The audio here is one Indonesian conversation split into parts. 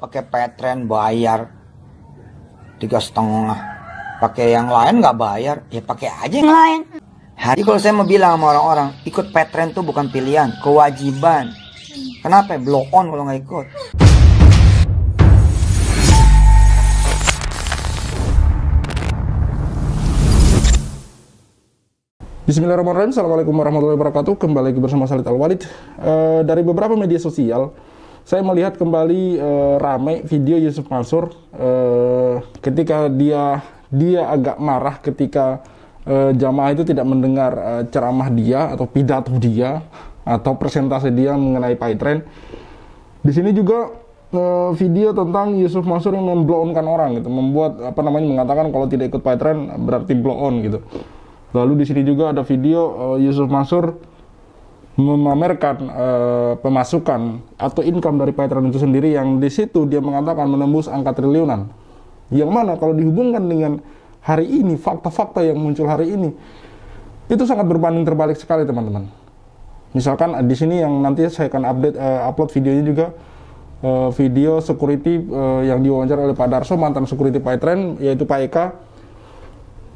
pakai Petren bayar 3,5, pakai yang lain nggak bayar, ya pakai aja yang lain. Jadi kalau saya mau bilang sama orang-orang, ikut Petren tuh bukan pilihan, kewajiban. Kenapa? Blow on kalau nggak ikut. Bismillahirrahmanirrahim. Assalamualaikum warahmatullahi wabarakatuh. Kembali lagi bersama Khalid Al-Walid. Dari beberapa media sosial, saya melihat kembali ramai video Yusuf Mansur ketika dia agak marah ketika jamaah itu tidak mendengar ceramah dia atau pidato dia atau presentasi dia mengenai Petren. Di sini juga video tentang Yusuf Mansur yang memblow on-kan orang gitu, membuat mengatakan kalau tidak ikut Petren berarti blow on gitu. Lalu di sini juga ada video Yusuf Mansur memamerkan pemasukan atau income dari Petren itu sendiri, yang di situ dia mengatakan menembus angka triliunan. Yang mana kalau dihubungkan dengan hari ini, fakta-fakta yang muncul hari ini, itu sangat berbanding terbalik sekali, teman-teman. Misalkan di sini yang nanti saya akan upload videonya juga, video security yang diwawancara oleh Pak Darso, mantan security Petren, yaitu Pak Eka,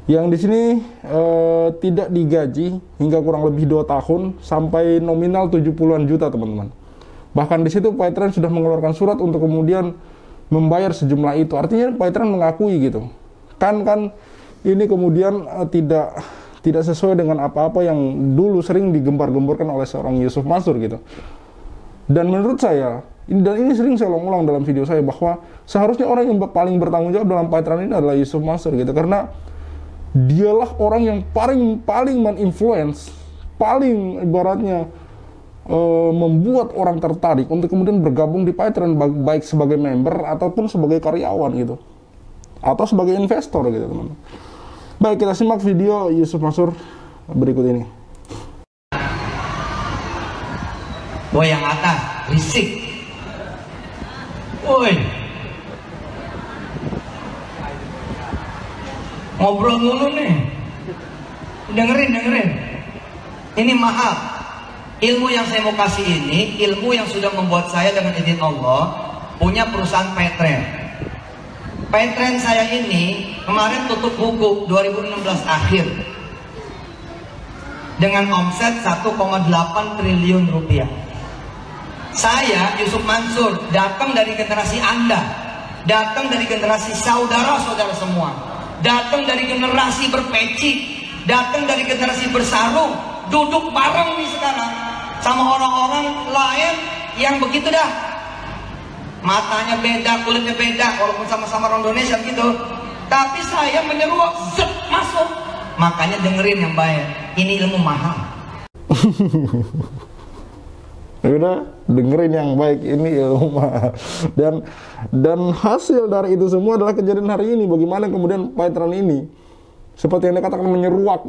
yang di sini tidak digaji hingga kurang lebih 2 tahun sampai nominal 70-an juta, teman-teman. Bahkan di situ Petren sudah mengeluarkan surat untuk kemudian membayar sejumlah itu. Artinya Petren mengakui gitu. Kan ini kemudian tidak sesuai dengan apa-apa yang dulu sering digembar-gemborkan oleh seorang Yusuf Mansur gitu. Dan menurut saya, dan ini sering saya ulang-ulang dalam video saya, bahwa seharusnya orang yang paling bertanggung jawab dalam Petren ini adalah Yusuf Mansur gitu, karena dialah orang yang paling men-influence, paling ibaratnya membuat orang tertarik untuk kemudian bergabung di Petren, baik sebagai member ataupun sebagai karyawan gitu, atau sebagai investor gitu, teman. Baik, kita simak video Yusuf Mansur berikut ini. Woi yang atas, risik. Woi, ngobrol dulu nih, dengerin. Ini mahal. Ilmu yang saya mau kasih ini, ilmu yang sudah membuat saya dengan izin Allah punya perusahaan Petren. Petren saya ini kemarin tutup buku 2016 akhir dengan omset 1,8 triliun rupiah. Saya Yusuf Mansur datang dari generasi Anda, datang dari generasi saudara-saudara semua, datang dari generasi berpeci, datang dari generasi bersarung, duduk bareng nih sekarang sama orang-orang lain yang begitu dah, matanya beda, kulitnya beda, walaupun sama-sama orang Indonesia gitu, tapi saya menyeruak, zet, masuk. Makanya dengerin yang baik, ini ilmu mahal. Udah, dengerin yang baik, ini ilmu mahal. Dan hasil dari itu semua adalah kejadian hari ini. Bagaimana kemudian Petren ini, seperti yang dikatakan, menyeruak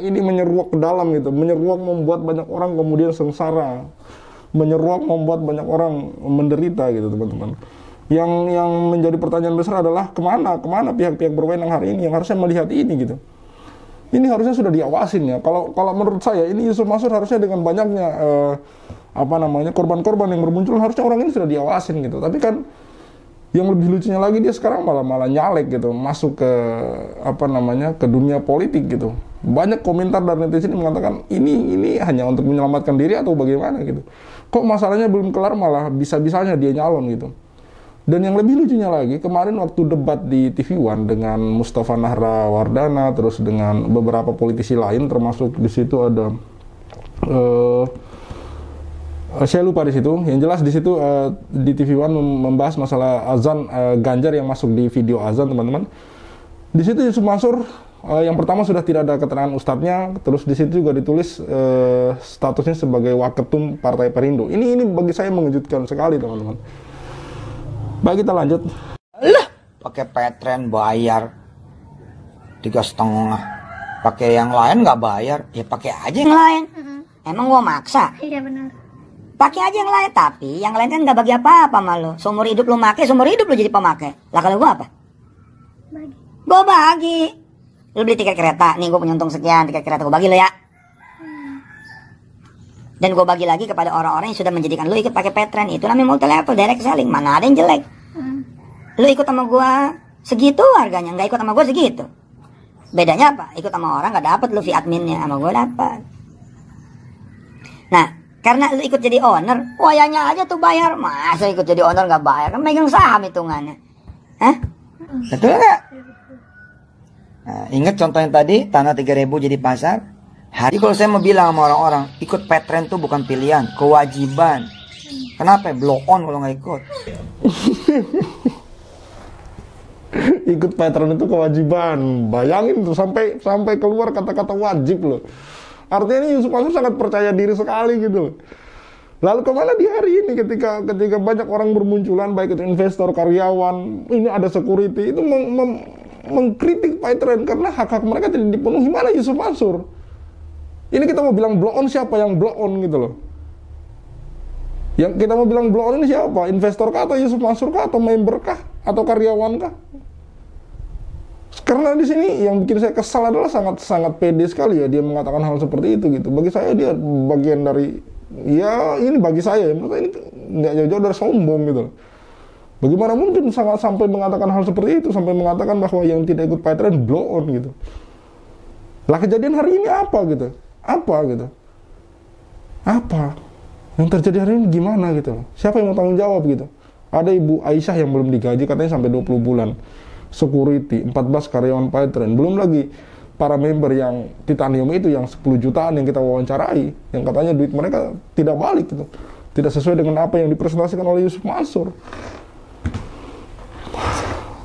ke dalam gitu, menyeruak membuat banyak orang kemudian sengsara, menyeruak membuat banyak orang menderita gitu, teman-teman. Yang menjadi pertanyaan besar adalah kemana pihak-pihak berwenang hari ini yang harusnya melihat ini gitu. Ini harusnya sudah diawasin ya. Kalau menurut saya ini Yusuf Mansur harusnya dengan banyaknya korban-korban yang bermunculan, harusnya orang ini sudah diawasin gitu. Tapi kan yang lebih lucunya lagi, dia sekarang malah nyalek gitu, masuk ke ke dunia politik gitu. Banyak komentar dari netizen yang mengatakan ini hanya untuk menyelamatkan diri atau bagaimana gitu. Kok masalahnya belum kelar malah bisa-bisanya dia nyalon gitu. Dan yang lebih lucunya lagi, kemarin waktu debat di TV One dengan Mustafa Nahrawardana, terus dengan beberapa politisi lain, termasuk di situ ada saya lupa di situ. Yang jelas di situ di TV One membahas masalah azan Ganjar yang masuk di video azan, teman-teman. Di situ Yusuf Mansur yang pertama sudah tidak ada keterangan ustadznya, terus di situ juga ditulis statusnya sebagai waketum Partai Perindo. Ini bagi saya mengejutkan sekali, teman-teman. Baik, kita lanjut. Pakai Petren bayar 3,5, pakai yang lain nggak bayar, ya pakai aja yang lain. Emang gua maksa? Iya benar. Pakai aja yang lain, tapi yang lain kan nggak bagi apa-apa sama lo. Seumur hidup lo make, seumur hidup lo jadi pemakai. Lah kalau gua apa? Bagi. Gua bagi. Lo beli tiket kereta, nih gua punya untung sekian, tiket kereta gua bagi lo ya. Dan gue bagi lagi kepada orang-orang yang sudah menjadikan lu ikut pakai Petren. Itu namanya multi level direct selling. Mana ada yang jelek. Lu ikut sama gua segitu harganya, nggak ikut sama gua segitu. Bedanya apa? Ikut sama orang nggak dapet lu fee adminnya, sama gua dapat. Nah, karena lu ikut jadi owner, wayanya aja tuh bayar. Masa ikut jadi owner nggak bayar? Kan megang saham hitungannya. Hah? Betul nggak? Nah, ingat contoh yang tadi, tanah 3.000 jadi pasar. Hari kalau saya mau bilang sama orang-orang, ikut Petren tuh bukan pilihan, kewajiban. Kenapa? Blow on kalau nggak ikut. Ikut Petren itu kewajiban. Bayangin tuh sampai keluar kata-kata wajib loh. Artinya ini Yusuf Mansur sangat percaya diri sekali gitu. Lalu kemana di hari ini ketika banyak orang bermunculan, baik itu investor, karyawan, ini ada security, itu mengkritik Petren karena hak-hak mereka tidak dipenuhi. Mana Yusuf Mansur? Ini kita mau bilang blow on, siapa yang blow on gitu loh. Yang kita mau bilang blow on ini siapa? Investor kah, atau Yusuf Mansur kah, atau member kah, atau karyawan kah? Karena di sini yang bikin saya kesal adalah sangat pede sekali ya dia mengatakan hal seperti itu gitu. Bagi saya dia bagian dari, ya ini bagi saya menurut saya ini nggak jauh-jauh dari sombong gitu. Bagaimana mungkin sangat sampai mengatakan hal seperti itu, sampai mengatakan bahwa yang tidak ikut Petren blow on gitu. Lah kejadian hari ini apa gitu? Apa gitu? Apa? Yang terjadi hari ini gimana gitu? Siapa yang mau tanggung jawab gitu? Ada Ibu Aisyah yang belum digaji katanya sampai 20 bulan. Security, 14 karyawan Petren. Belum lagi para member yang titanium itu yang 10 jutaan yang kita wawancarai. Yang katanya duit mereka tidak balik gitu. Tidak sesuai dengan apa yang dipresentasikan oleh Yusuf Mansur.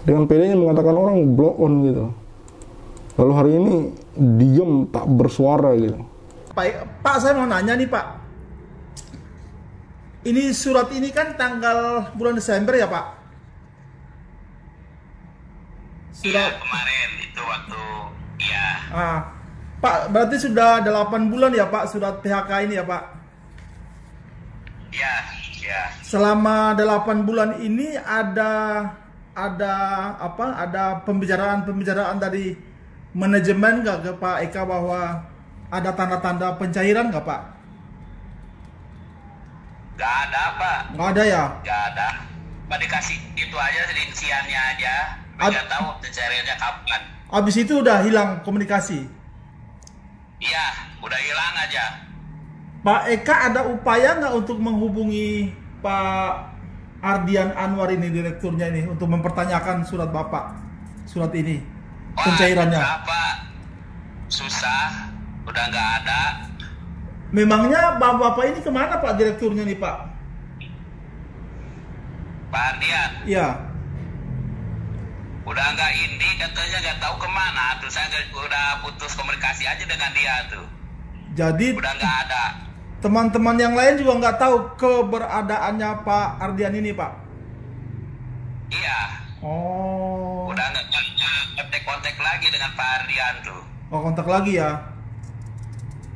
Dengan pedenya mengatakan orang blow on gitu. Lalu hari ini diem tak bersuara gitu. Pak, saya mau nanya nih Pak. Ini surat ini kan tanggal bulan Desember ya Pak? Surat kemarin itu waktu ya. Pak, berarti sudah 8 bulan ya Pak surat PHK ini ya Pak? Ya. Selama 8 bulan ini ada pembicaraan dari manajemen nggak ke Pak Eka bahwa ada tanda-tanda pencairan nggak Pak? Nggak ada Pak. Nggak ada ya? Nggak ada. Pak dikasih itu aja rinciannya aja. Nggak tahu pencairannya kapan. Abis itu udah hilang komunikasi? Iya, udah hilang aja. Pak Eka ada upaya nggak untuk menghubungi Pak Ardian Anwar ini, direkturnya ini, untuk mempertanyakan surat Bapak, surat ini, pencairannya? Pak, susah, udah nggak ada. Memangnya Bapak ini kemana Pak direkturnya nih Pak? Pak Ardian? Iya. Udah nggak ini, katanya nggak tahu kemana tuh. Saya udah putus komunikasi aja dengan dia tuh. Jadi udah nggak ada. Teman-teman yang lain juga nggak tahu keberadaannya Pak Ardian ini Pak? Iya. Oh. Udah nggak kontak lagi dengan Pak Ardian tuh. Oh, kontak lagi ya.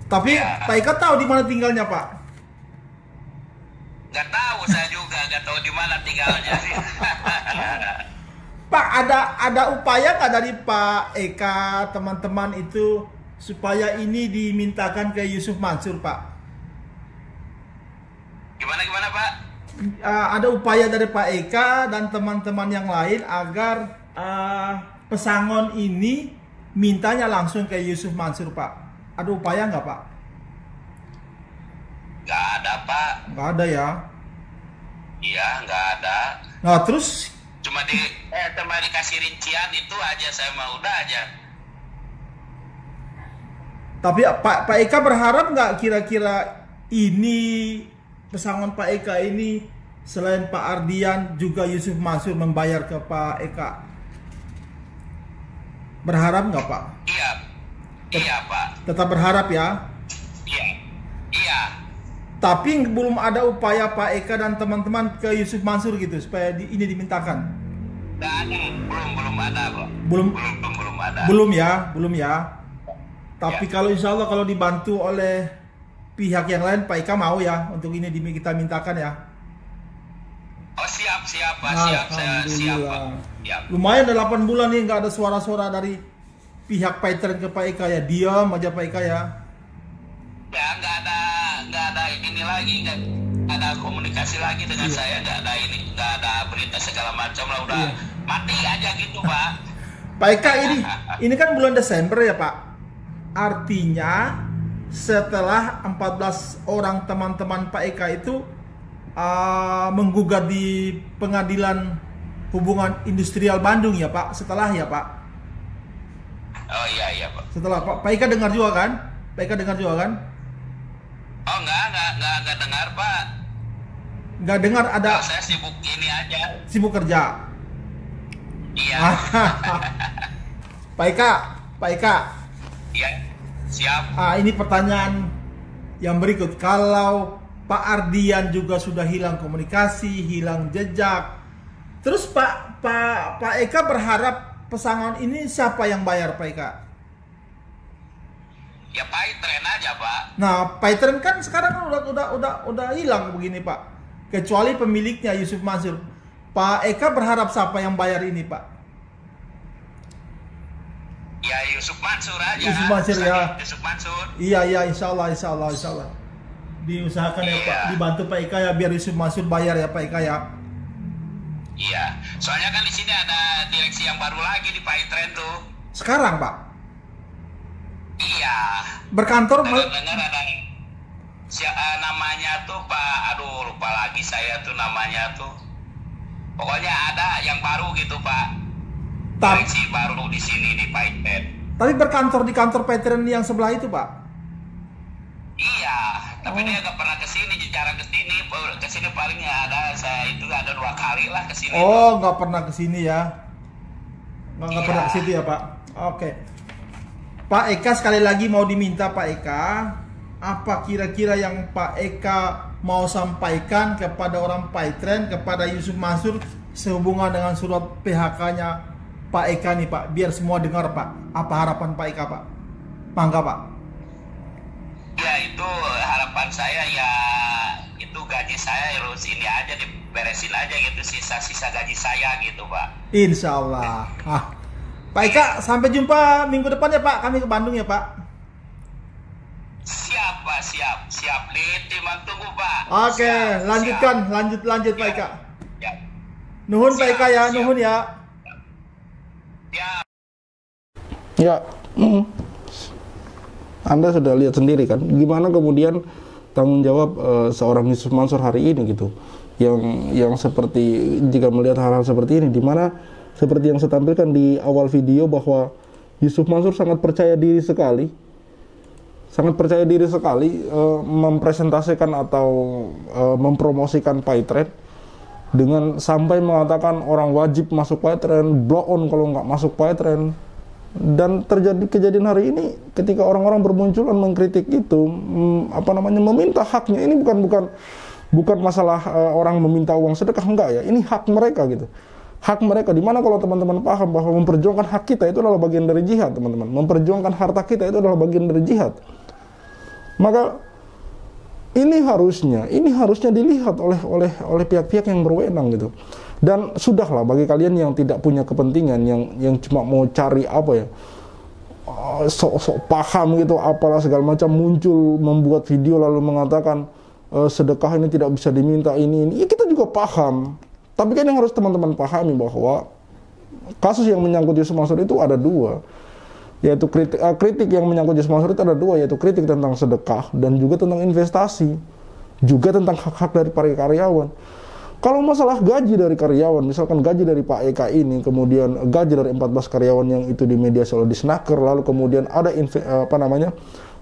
Tapi ya. Pak Eka tahu di mana tinggalnya Pak? Nggak tahu, saya juga nggak tahu di mana tinggalnya sih. Pak, ada upaya nggak dari Pak Eka, teman-teman itu, supaya ini dimintakan ke Yusuf Mansur Pak? Gimana Pak? Ada upaya dari Pak Eka dan teman-teman yang lain agar pesangon ini mintanya langsung ke Yusuf Mansur Pak. Ada upaya nggak Pak? Nggak ada Pak. Nggak ada ya? Iya, nggak ada. Nah terus? Cuma dikasih rincian itu aja, saya mau udah aja. Tapi Pak Eka berharap nggak kira-kira ini pesangon Pak Eka ini selain Pak Ardian juga Yusuf Mansur membayar ke Pak Eka? Berharap nggak Pak? Iya Pak. Tetap berharap ya? Iya. Tapi belum ada upaya Pak Eka dan teman-teman ke Yusuf Mansur gitu supaya ini dimintakan? Nggak ada, belum ada kok. Belum ada. Belum ya. Tapi ya. Kalau insya Allah kalau dibantu oleh pihak yang lain, Pak Eka mau ya untuk ini kita mintakan ya? Oh siap Pak, siap. Lumayan 8 bulan nih nggak ada suara-suara dari pihak Petren ke Pak Eka ya, diam aja Pak Eka ya. Ya nggak ada ini lagi, nggak ada komunikasi lagi dengan saya, nggak ada berita segala macam lah, udah mati aja gitu Pak. Pak Eka, ini kan bulan Desember ya Pak. Artinya setelah 14 orang teman-teman Pak Eka itu menggugat di Pengadilan Hubungan Industrial Bandung ya Pak, setelah ya Pak. Oh iya Pak. Setelah Pak Eka dengar juga kan? Pak Eka dengar juga kan? Oh enggak dengar Pak. Nggak dengar ada. Saya sibuk ini aja. Sibuk kerja. Iya. Pak Eka. Iya. Siap. Ini pertanyaan yang berikut. Kalau Pak Ardian juga sudah hilang komunikasi, hilang jejak. Terus Pak Eka berharap pesangon ini siapa yang bayar Pak Eka? Ya Paitren aja Pak. Nah, Paitren kan sekarang udah hilang begini Pak. Kecuali pemiliknya Yusuf Mansur. Pak Eka berharap siapa yang bayar ini Pak? Ya Yusuf Mansur aja. Yusuf Mansur ya. Yusuf Mansur. Iya insya Allah. Diusahakan ya Pak, dibantu Pak Eka ya biar Yusuf Mansur bayar ya Pak Eka ya. Iya, soalnya kan di sini ada direksi yang baru lagi di Paitren tuh. Sekarang Pak? Iya. Berkantor dengar ada namanya tuh Pak, aduh lupa lagi saya tuh namanya tuh. Pokoknya ada yang baru gitu Pak. Direksi baru di sini di Paitren. Tapi berkantor di kantor Paitren yang sebelah itu Pak? Iya, tapi dia nggak pernah kesini, jarang kesini palingnya ada saya itu ada 2 kali lah kesini. Oh, nggak pernah kesini ya? Nggak pernah kesini ya Pak? Oke. Pak Eka sekali lagi mau diminta Pak Eka, apa kira-kira yang Pak Eka mau sampaikan kepada orang Paitren, kepada Yusuf Mansur sehubungan dengan surat PHK-nya Pak Eka nih Pak, biar semua dengar Pak. Apa harapan Pak Eka Pak? Mangga Pak. Ya itu harapan saya ya, itu gaji saya harus ini aja diberesin aja gitu, sisa-sisa gaji saya gitu Pak. Insya Allah. Pak Eka, sampai jumpa minggu depan ya Pak, kami ke Bandung ya Pak. Siap Pak, siap di timang tunggu Pak. Oke, lanjutkan, lanjut Pak Eka. Ya. Nuhun Pak Eka ya, nuhun ya. Ya, Anda sudah lihat sendiri kan, gimana kemudian tanggung jawab seorang Yusuf Mansur hari ini gitu, yang seperti jika melihat hal-hal seperti ini, dimana seperti yang saya tampilkan di awal video bahwa Yusuf Mansur sangat percaya diri sekali, mempresentasikan atau mempromosikan Paitren dengan sampai mengatakan orang wajib masuk Paitren, blow on kalau nggak masuk Paitren. Dan terjadi kejadian hari ini ketika orang-orang bermunculan mengkritik itu, meminta haknya. Ini bukan masalah orang meminta uang sedekah, enggak ya. Ini hak mereka gitu. Hak mereka, dimana kalau teman-teman paham bahwa memperjuangkan hak kita itu adalah bagian dari jihad, teman-teman. Memperjuangkan harta kita itu adalah bagian dari jihad. Maka ini harusnya dilihat oleh pihak-pihak yang berwenang gitu. Dan sudahlah bagi kalian yang tidak punya kepentingan, yang cuma mau cari sok-sok paham gitu, apalah segala macam, muncul membuat video lalu mengatakan sedekah ini tidak bisa diminta ini. Ya kita juga paham. Tapi kan yang harus teman-teman pahami bahwa kasus yang menyangkut Yusuf Mansur itu ada 2. Yaitu kritik yang menyangkut Yusuf Mansur itu ada 2, yaitu kritik tentang sedekah dan juga tentang investasi, juga tentang hak-hak dari para karyawan. Kalau masalah gaji dari karyawan, misalkan gaji dari Pak Eka ini, kemudian gaji dari 14 karyawan yang itu di media selalu disnaker, lalu kemudian ada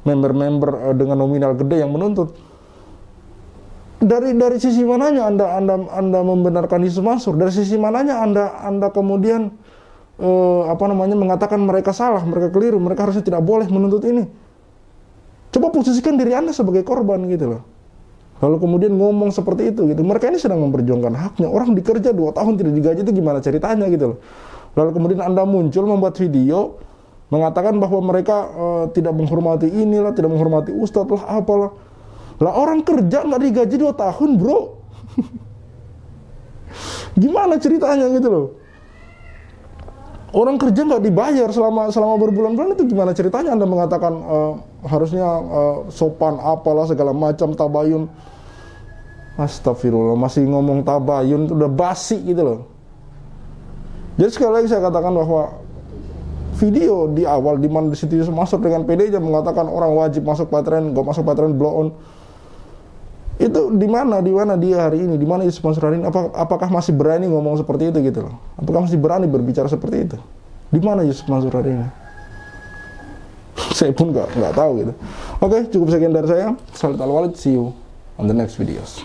member-member dengan nominal gede yang menuntut. Dari sisi mananya Anda membenarkan Yusuf Mansur? Dari sisi mananya Anda kemudian mengatakan mereka salah, mereka keliru, mereka harusnya tidak boleh menuntut ini? Coba posisikan diri Anda sebagai korban gitu loh. Lalu kemudian ngomong seperti itu gitu. Mereka ini sedang memperjuangkan haknya. Orang dikerja 2 tahun tidak digaji itu gimana ceritanya gitu loh. Lalu kemudian Anda muncul membuat video mengatakan bahwa mereka tidak menghormati inilah, tidak menghormati ustadz lah, apalah. Lah orang kerja nggak digaji 2 tahun bro. Gimana ceritanya gitu loh. Orang kerja nggak dibayar selama berbulan-bulan, itu gimana ceritanya Anda mengatakan harusnya sopan apalah segala macam, tabayun. Astagfirullah, masih ngomong tabayun itu udah basi gitu loh. Jadi sekali lagi saya katakan bahwa video di awal di mana di situ Yusuf Mansur dengan PD-nya mengatakan orang wajib masuk pesantren, gak masuk pesantren blow on. Itu di mana dia hari ini? Di mana Yusuf Mansur hari ini? Apakah masih berani ngomong seperti itu gitu loh? Apakah masih berani berbicara seperti itu? Di mana Yusuf Mansur hari ini? Saya pun nggak tahu gitu. Oke, cukup sekian dari saya. Khalid Al Walid, see you on the next videos.